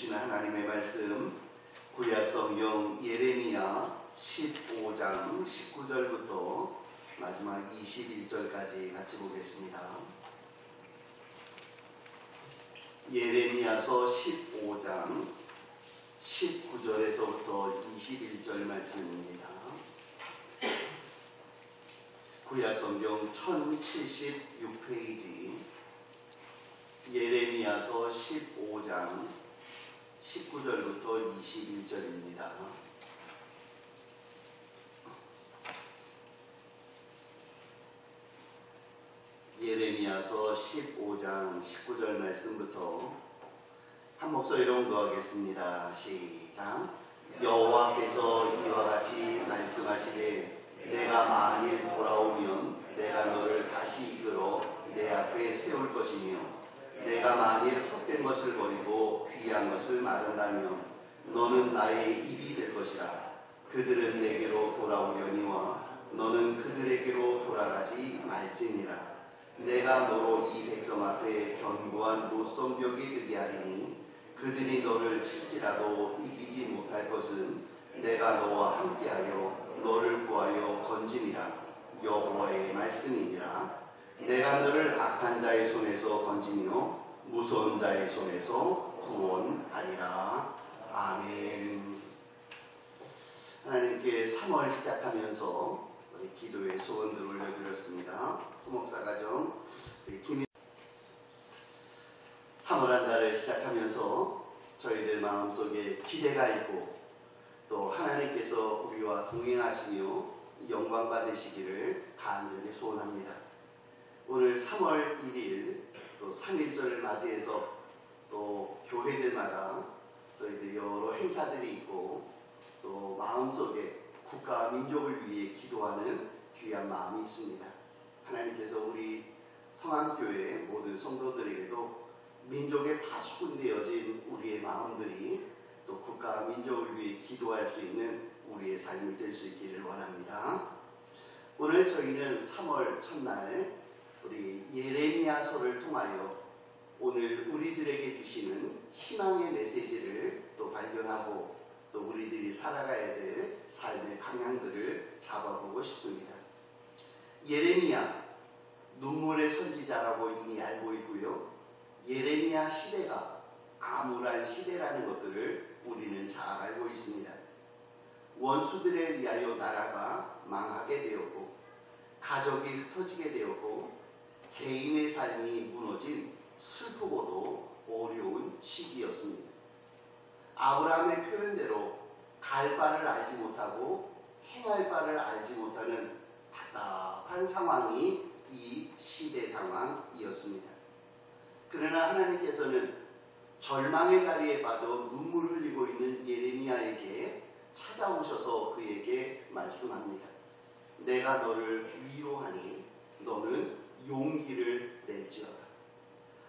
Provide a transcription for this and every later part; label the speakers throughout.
Speaker 1: 주시는 하나님의 말씀 구약성경 예레미야 15장 19절부터 마지막 21절까지 같이 보겠습니다. 예레미야서 15장 19절에서부터 21절 말씀입니다. 구약성경 1076페이지 예레미야서 15장 19절부터 21절입니다. 예레미야서 15장 19절 말씀부터 한 목소리로 응거하겠습니다. 시작. 여호와께서 이와 같이 말씀하시되 내가 만일 돌아오면 내가 너를 다시 이끌어 내 앞에 세울 것이며 내가 만일 헛된 것을 버리고 귀한 것을 말한다면 너는 나의 입이 될 것이라. 그들은 내게로 돌아오려니와 너는 그들에게로 돌아가지 말지니라. 내가 너로 이 백성 앞에 견고한 노성벽이 되게 하리니 그들이 너를 칠지라도 이기지 못할 것은 내가 너와 함께하여 너를 구하여 건지니라. 여호와의 말씀이니라. 내가 너를 악한 자의 손에서 건지며 무서운 자의 손에서 구원하리라. 아멘. 하나님께 3월 시작하면서 우리 기도의 소원들을 올려드렸습니다. 토목사 가정 3월 한 달을 시작하면서 저희들 마음속에 기대가 있고 또 하나님께서 우리와 동행하시며 영광 받으시기를 간절히 소원합니다. 오늘 3월 1일 또 3.1절을 맞이해서 또 교회들마다 또 이제 여러 행사들이 있고 또 마음속에 국가와 민족을 위해 기도하는 귀한 마음이 있습니다. 하나님께서 우리 성안교회 모든 성도들에게도 민족에 파수꾼되어진 우리의 마음들이 또 국가와 민족을 위해 기도할 수 있는 우리의 삶이 될 수 있기를 원합니다. 오늘 저희는 3월 첫날 우리 예레미야서를 통하여 오늘 우리들에게 주시는 희망의 메시지를 또 발견하고 또 우리들이 살아가야 될 삶의 방향들을 잡아보고 싶습니다. 예레미야, 눈물의 선지자라고 이미 알고 있고요. 예레미야 시대가 암울한 시대라는 것들을 우리는 잘 알고 있습니다. 원수들에 의하여 나라가 망하게 되었고 가족이 흩어지게 되었고 개인의 삶이 무너진 슬프고도 어려운 시기였습니다. 아브라함의 표현대로 갈 바를 알지 못하고 행할 바를 알지 못하는 답답한 상황이 이 시대 상황이었습니다. 그러나 하나님께서는 절망의 자리에 빠져 눈물 흘리고 있는 예레미야에게 찾아오셔서 그에게 말씀합니다. 내가 너를 위로하니 너는 용기를 낼지어다.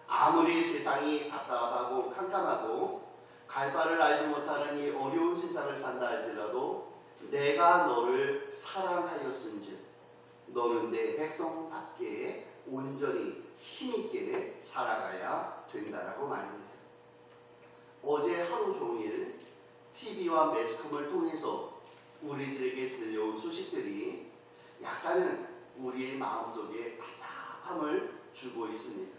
Speaker 1: 아무리 세상이 답답하고 캄캄하고 갈 바를 알지 못하는 이 어려운 세상을 산다 할지라도 내가 너를 사랑하였은즉 너는 내 백성답게 온전히 힘있게 살아가야 된다라고 말합니다. 어제 하루 종일 TV와 매스컴을 통해서 우리들에게 들려온 소식들이 약간은 우리의 마음속에 답답함을 주고 있습니다.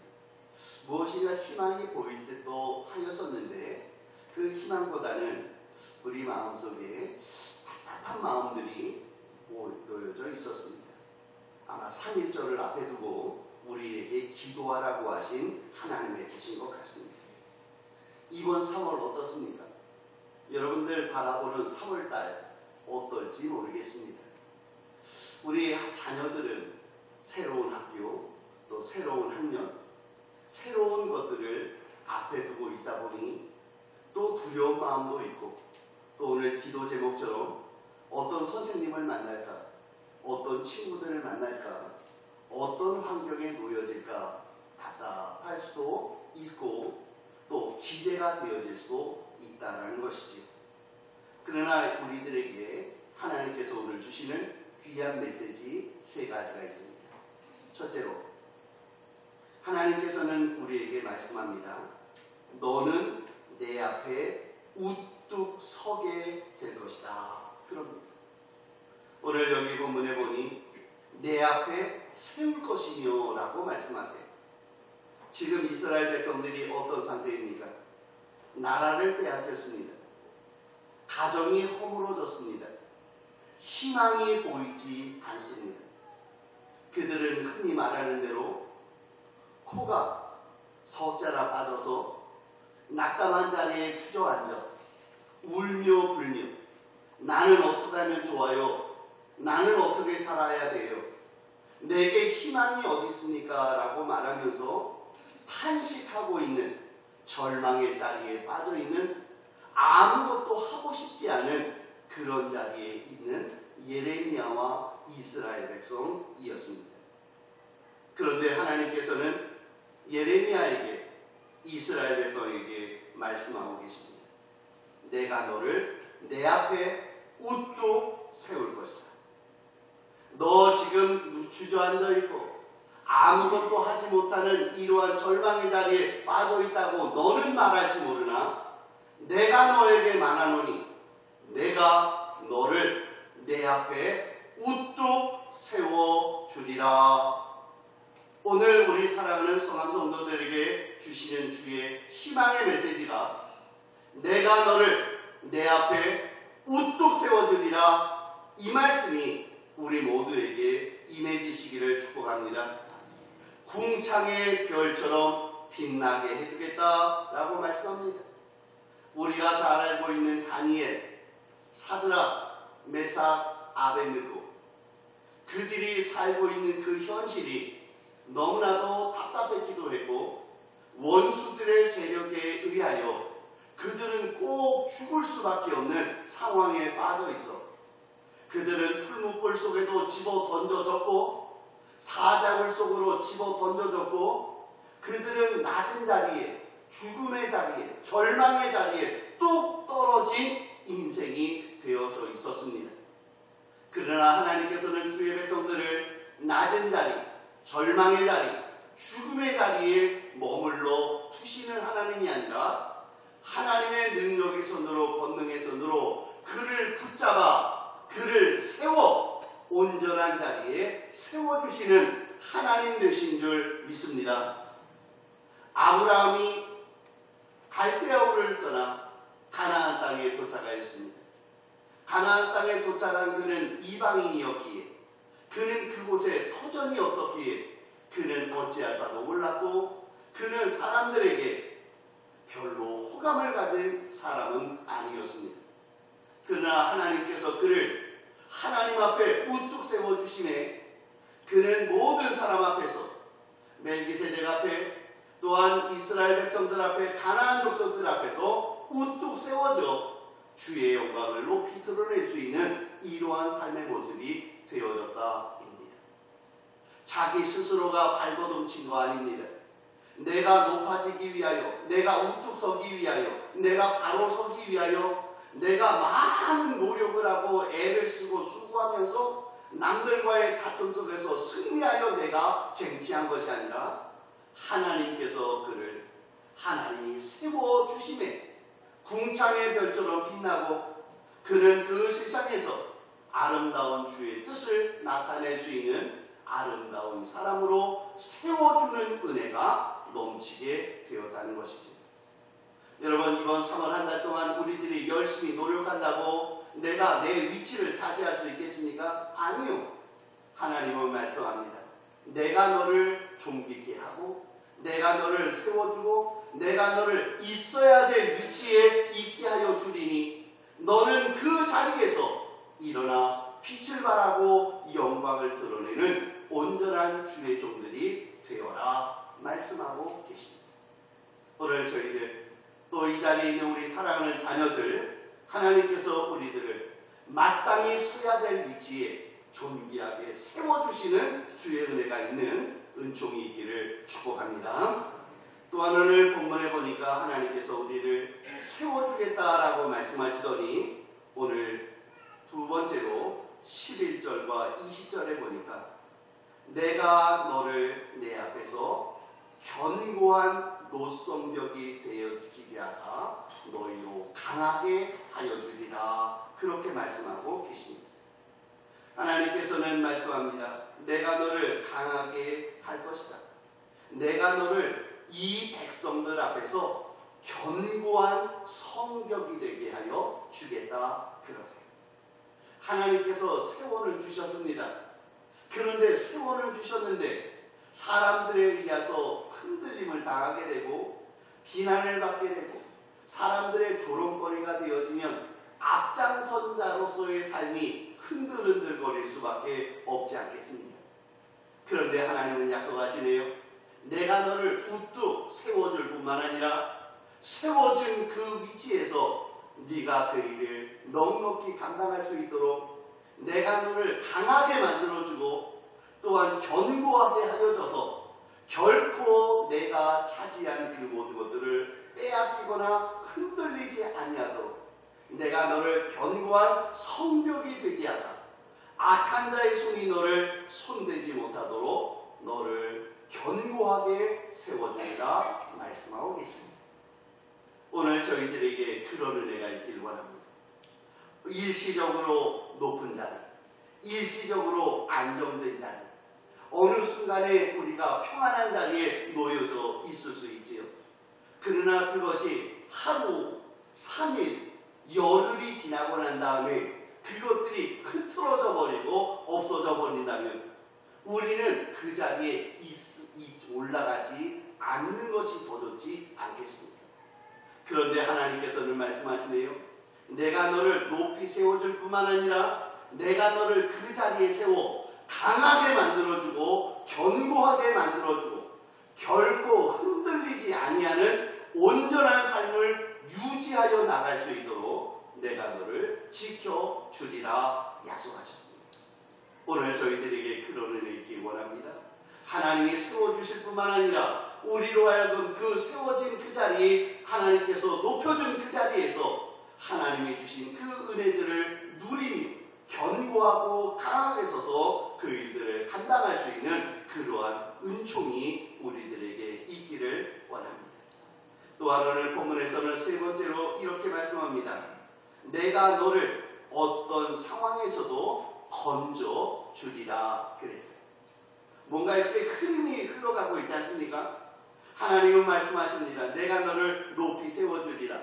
Speaker 1: 무엇인가 희망이 보일 듯도 하였었는데 그 희망보다는 우리 마음속에 답답한 마음들이 놓여져 있었습니다. 아마 3.1절을 앞에 두고 우리에게 기도하라고 하신 하나님의 뜻인 것 같습니다. 이번 3월 어떻습니까? 여러분들 바라보는 3월달 어떨지 모르겠습니다. 우리 자녀들은 새로운 학교, 또 새로운 학년, 새로운 것들을 앞에 두고 있다 보니 또 두려운 마음도 있고 또 오늘 기도 제목처럼 어떤 선생님을 만날까, 어떤 친구들을 만날까, 어떤 환경에 놓여질까 답답할 수도 있고 또 기대가 되어질 수 있다는 것이지요. 그러나 우리들에게 하나님께서 오늘 주시는 귀한 메시지 3가지가 있습니다. 첫째로 하나님께서는 우리에게 말씀합니다. 너는 내 앞에 우뚝 서게 될 것이다. 그럽니다. 오늘 여기 본문에 보니 내 앞에 세울 것이며 라고 말씀하세요. 지금 이스라엘 백성들이 어떤 상태입니까? 나라를 빼앗겼습니다. 가정이 허물어졌습니다. 희망이 보이지 않습니다. 그들은 흔히 말하는 대로 코가 석자라 빠져서 낙담한 자리에 주저앉아 울며 불며 나는 어떻게 하면 좋아요? 나는 어떻게 살아야 돼요? 내게 희망이 어디 있습니까? 라고 말하면서 탄식하고 있는 절망의 자리에 빠져있는 아무것도 하고 싶지 않은 그런 자리에 있는 예레미야와 이스라엘 백성이었습니다. 그런데 하나님께서는 예레미야에게 이스라엘 백성에게 말씀하고 계십니다. 내가 너를 내 앞에 우뚝 세울 것이다. 너 지금 주저앉아 있고 아무것도 하지 못하는 이러한 절망의 자리에 빠져 있다고 너는 말할지 모르나 내가 너에게 말하노니 내가 너를 내 앞에 우뚝 세워주리라. 오늘 우리 사랑하는 성한 성도들에게 주시는 주의 희망의 메시지가 내가 너를 내 앞에 우뚝 세워주리라. 이 말씀이 우리 모두에게 임해지시기를 축복합니다. 궁창의 별처럼 빛나게 해주겠다라고 말씀합니다. 우리가 잘 알고 있는 다니엘, 사드락, 메삭, 아벳느고 그들이 살고 있는 그 현실이 너무나도 답답했기도 했고 원수들의 세력에 의하여 그들은 꼭 죽을 수밖에 없는 상황에 빠져 있어 그들은 풀무불 속에도 집어 던져졌고 사자굴 속으로 집어 던져졌고 그들은 낮은 자리에 죽음의 자리에 절망의 자리에 뚝 떨어진 인생이 되어져 있었습니다. 그러나 하나님께서는 주의 백성들을 낮은 자리, 절망의 자리, 죽음의 자리에 머물러 두시는 하나님이 아니라 하나님의 능력의 손으로 권능의 손으로 그를 붙잡아 그를 세워 온전한 자리에 세워주시는 하나님 되신 줄 믿습니다. 아브라함이 갈대아우를 떠나 가나안 땅에 도착하였습니다. 가나안 땅에 도착한 그는 이방인이었기에 그는 그곳에 터전이 없었기에 그는 어찌할 바도 몰랐고 그는 사람들에게 별로 호감을 가진 사람은 아니었습니다. 그러나 하나님께서 그를 하나님 앞에 우뚝 세워주심에 그는 모든 사람 앞에서 멜기세덱 앞에 또한 이스라엘 백성들 앞에 가나안 족속들 앞에서 우뚝 세워져 주의 영광을 높이 드러낼 수 있는 이러한 삶의 모습이 되어졌다입니다. 자기 스스로가 발버둥친 거 아닙니다. 내가 높아지기 위하여, 내가 우뚝 서기 위하여, 내가 바로 서기 위하여 내가 많은 노력을 하고 애를 쓰고 수고하면서 남들과의 다툼 속에서 승리하여 내가 쟁취한 것이 아니라 하나님께서 그를 하나님이 세워주심에 궁창의 별처럼 빛나고 그는 그 세상에서 아름다운 주의 뜻을 나타낼 수 있는 아름다운 사람으로 세워주는 은혜가 넘치게 되었다는 것이죠. 여러분, 이번 3월 한 달 동안 우리들이 열심히 노력한다고 내가 내 위치를 차지할 수 있겠습니까? 아니요. 하나님은 말씀합니다. 내가 너를 존귀케 하고 내가 너를 세워주고 내가 너를 있어야 될 위치에 있게 하여 주리니 너는 그 자리에서 일어나 빛을 발하고 영광을 드러내는 온전한 주의 종들이 되어라 말씀하고 계십니다. 오늘 저희들 또 이 자리에 있는 우리 사랑하는 자녀들 하나님께서 우리들을 마땅히 서야 될 위치에 존귀하게 세워주시는 주의 은혜가 있는 은총이 있기를 축복합니다. 또한 오늘 본문에 보니까 하나님께서 우리를 세워주겠다라고 말씀하시더니 오늘 두 번째로 11절과 20절에 보니까 내가 너를 내 앞에서 견고한 노성벽이 되어지게 하사 너희로 강하게 하여 주리라. 그렇게 말씀하고 계십니다. 하나님께서는 말씀합니다. 내가 너를 강하게 할 것이다. 내가 너를 이 백성들 앞에서 견고한 성벽이 되게 하여 주겠다. 그러세요. 하나님께서 세원을 주셨습니다. 그런데 세원을 주셨는데 사람들에 의해서 흔들림을 당하게 되고 비난을 받게 되고 사람들의 조롱거리가 되어지면 앞장선자로서의 삶이 흔들흔들거릴 수밖에 없지 않겠습니까? 그런데 하나님은 약속하시네요. 내가 너를 우뚝 세워줄 뿐만 아니라 세워진 그 위치에서 네가 그 일을 넉넉히 감당할 수 있도록 내가 너를 강하게 만들어주고 또한 견고하게 하여져서 결코 내가 차지한 그 모든 것들을 빼앗기거나 흔들리지 아니하도록 내가 너를 견고한 성벽이 되게 하사 악한 자의 손이 너를 손대지 못하도록 너를 견고하게 세워주리라 말씀하고 계십니다. 오늘 저희들에게 그런 은혜가 있기를 원합니다. 일시적으로 높은 자리, 일시적으로 안정된 자리, 어느 순간에 우리가 평안한 자리에 놓여져 있을 수 있지요. 그러나 그것이 하루, 3일, 열흘이 지나고 난 다음에 그것들이 흐트러져 버리고 없어져 버린다면 우리는 그 자리에 올라가지 않는 것이 더 좋지 않겠습니까? 그런데 하나님께서는 말씀하시네요. 내가 너를 높이 세워줄 뿐만 아니라 내가 너를 그 자리에 세워 강하게 만들어주고 견고하게 만들어주고 결코 흔들리지 아니하는 온전한 삶을 유지하여 나갈 수 있도록 내가 너를 지켜주리라 약속하셨습니다. 오늘 저희들에게 그런 은혜 있기 원합니다. 하나님이 세워주실 뿐만 아니라 우리로 하여금 그 세워진 그 자리에 하나님께서 높여준 그 자리에서 하나님이 주신 그 은혜들을 누리며 견고하고 강하게 서서 그 일들을 감당할 수 있는 그러한 은총이 우리들에게 있기를 원합니다. 또한 오늘 본문에서는 세 번째로 이렇게 말씀합니다. 내가 너를 어떤 상황에서도 건져 주리라 그랬어요. 뭔가 이렇게 흐름이 흘러가고 있지 않습니까? 하나님은 말씀하십니다. 내가 너를 높이 세워주리라.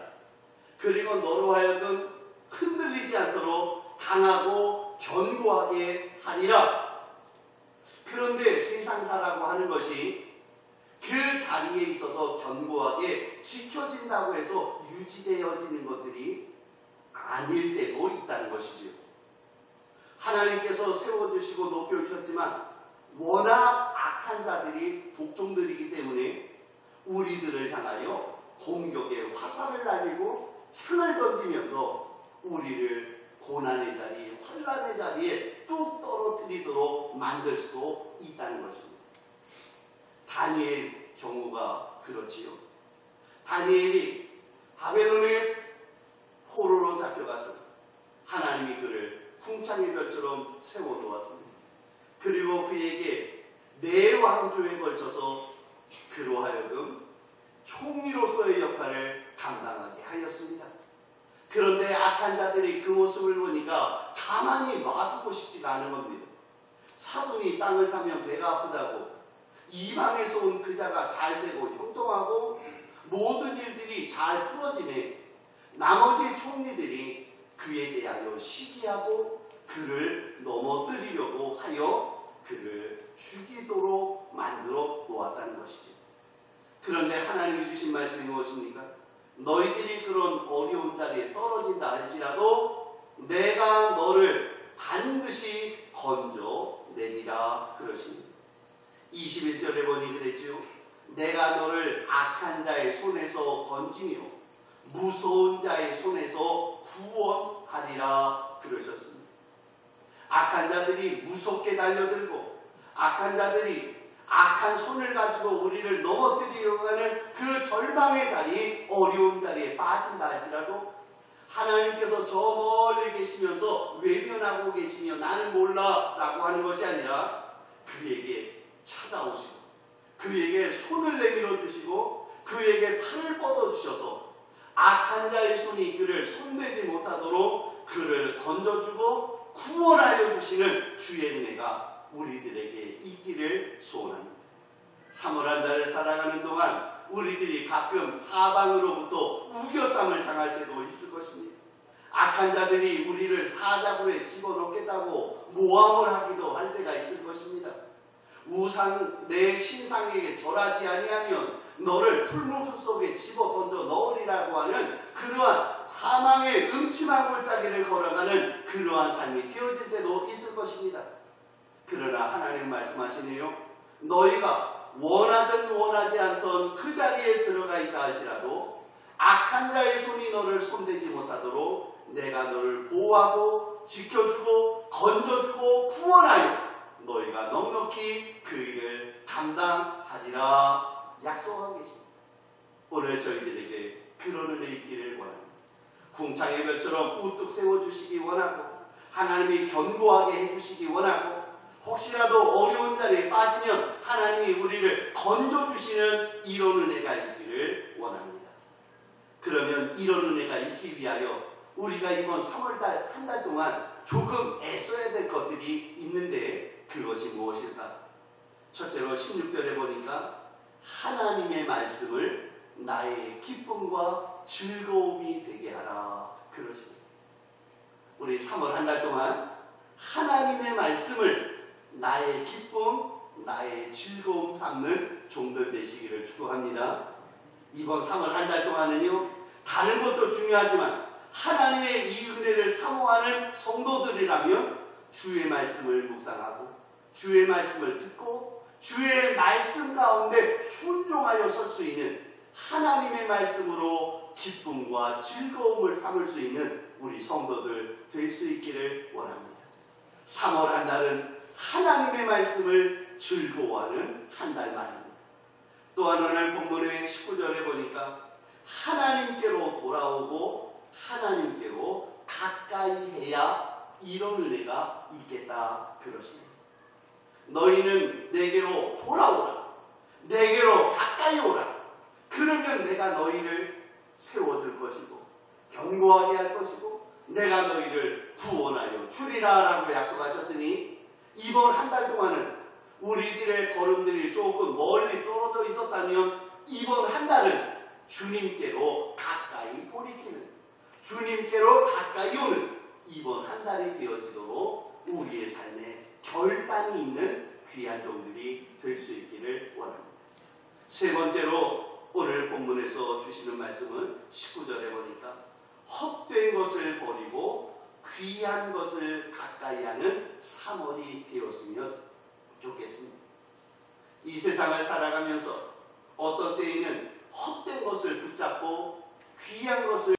Speaker 1: 그리고 너로 하여금 흔들리지 않도록 강하고 견고하게 하리라. 그런데 세상사라고 하는 것이 그 자리에 있어서 견고하게 지켜진다고 해서 유지되어지는 것들이 아닐 때도 있다는 것이죠. 하나님께서 세워주시고 높여주셨지만 워낙 악한 자들이 독종들이기 때문에 우리들을 향하여 공격의 화살을 날리고 창을 던지면서 우리를 고난의 자리, 환난의 자리에 뚝 떨어뜨리도록 만들 수도 있다는 것입니다. 다니엘 경우가 그렇지요. 다니엘이 바벨론의 포로로 잡혀갔습니다. 하나님이 그를 궁창의 별처럼 세워놓았습니다. 그리고 그에게 4왕조에 걸쳐서 그로 하여금 총리로서의 역할을 감당하게 하였습니다. 그런데 악한 자들이 그 모습을 보니까 가만히 놔두고 싶지가 않은 겁니다. 사돈이 땅을 사면 배가 아프다고 이방에서 온 그자가 잘 되고 형통하고 모든 일들이 잘 풀어지네 나머지 총리들이 그에 대하여 시기하고 그를 넘어뜨리려고 하여 그를 죽이도록 만들어 놓았다는 것이죠. 그런데 하나님이 주신 말씀이 무엇입니까? 너희들이 그런 어려운 자리에 떨어진다 할지라도 내가 너를 반드시 건져내리라 그러십니다. 21절에 보니 그랬죠. 내가 너를 악한 자의 손에서 건지며 무서운 자의 손에서 구원하리라 그러셨습니다. 악한 자들이 무섭게 달려들고 악한 자들이 악한 손을 가지고 우리를 넘어뜨리려고 하는 그 절망의 자리, 어려운 자리에 빠진다 할지라도 하나님께서 저 멀리 계시면서 외면하고 계시며 나는 몰라 라고 하는 것이 아니라 그에게 찾아오시고 그에게 손을 내밀어 주시고 그에게 팔을 뻗어주셔서 악한 자의 손이 그를 손대지 못하도록 그를 건져주고 구원하여 주시는 주의 은혜가 우리들에게 있기를 소원합니다. 3월 한 달을 살아가는 동안 우리들이 가끔 사방으로부터 우겨쌈을 당할 때도 있을 것입니다. 악한 자들이 우리를 사자굴에 집어넣겠다고 모함을 하기도 할 때가 있을 것입니다. 우상 내 신상에게 절하지 아니하면 너를 풀무불 속에 집어 던져 넣으리라고 하는 그러한 사망의 음침한 골짜기를 걸어가는 그러한 삶이 되어질 때도 있을 것입니다. 그러나 하나님 말씀하시네요. 너희가 원하든 원하지 않던 그 자리에 들어가 있다 할지라도 악한 자의 손이 너를 손대지 못하도록 내가 너를 보호하고 지켜주고 건져주고 구원하여 너희가 넉넉히 그 일을 감당하리라 약속하고 계십니다. 오늘 저희들에게 그런 은혜 있기를 원합니다. 궁창의 별처럼 우뚝 세워주시기 원하고 하나님이 견고하게 해주시기 원하고 혹시라도 어려운 자리에 빠지면 하나님이 우리를 건져주시는 이런 은혜가 있기를 원합니다. 그러면 이런 은혜가 있기 위하여 우리가 이번 3월달 한 달 동안 조금 애써야 될 것들이 있는데 그것이 무엇일까? 첫째로 16절에 보니까 하나님의 말씀을 나의 기쁨과 즐거움이 되게 하라 그러십니다. 우리 3월 한 달 동안 하나님의 말씀을 나의 기쁨, 나의 즐거움 삼는 종들 되시기를 축복합니다. 이번 3월 한 달 동안은요, 다른 것도 중요하지만 하나님의 이 은혜를 사모하는 성도들이라면 주의 말씀을 묵상하고 주의 말씀을 듣고 주의 말씀 가운데 순종하여 설 수 있는 하나님의 말씀으로 기쁨과 즐거움을 삼을 수 있는 우리 성도들 될 수 있기를 원합니다. 3월 한 달은 하나님의 말씀을 즐거워하는 한 달 말입니다. 또한 오늘 본문의 19절에 보니까 하나님께로 돌아오고 하나님께로 가까이 해야 이런 은혜가 있겠다 그러십니다. 너희는 내게로 돌아오라. 내게로 가까이 오라. 그러면 내가 너희를 세워줄 것이고 견고하게 할 것이고 내가 너희를 구원하여 주리라 라고 약속하셨으니 이번 한 달 동안은 우리들의 걸음들이 조금 멀리 떨어져 있었다면 이번 한 달은 주님께로 가까이 돌이키는 주님께로 가까이 오는 이번 한 달이 되어지도록 우리의 삶에 결단이 있는 귀한 종들이 될 수 있기를 원합니다. 세 번째로 오늘 본문에서 주시는 말씀은 19절에 보니까 헛된 것을 버리고 귀한 것을 가까이 하는 3월이 되었으면 좋겠습니다. 이 세상을 살아가면서 어떤 때에는 헛된 것을 붙잡고 귀한 것을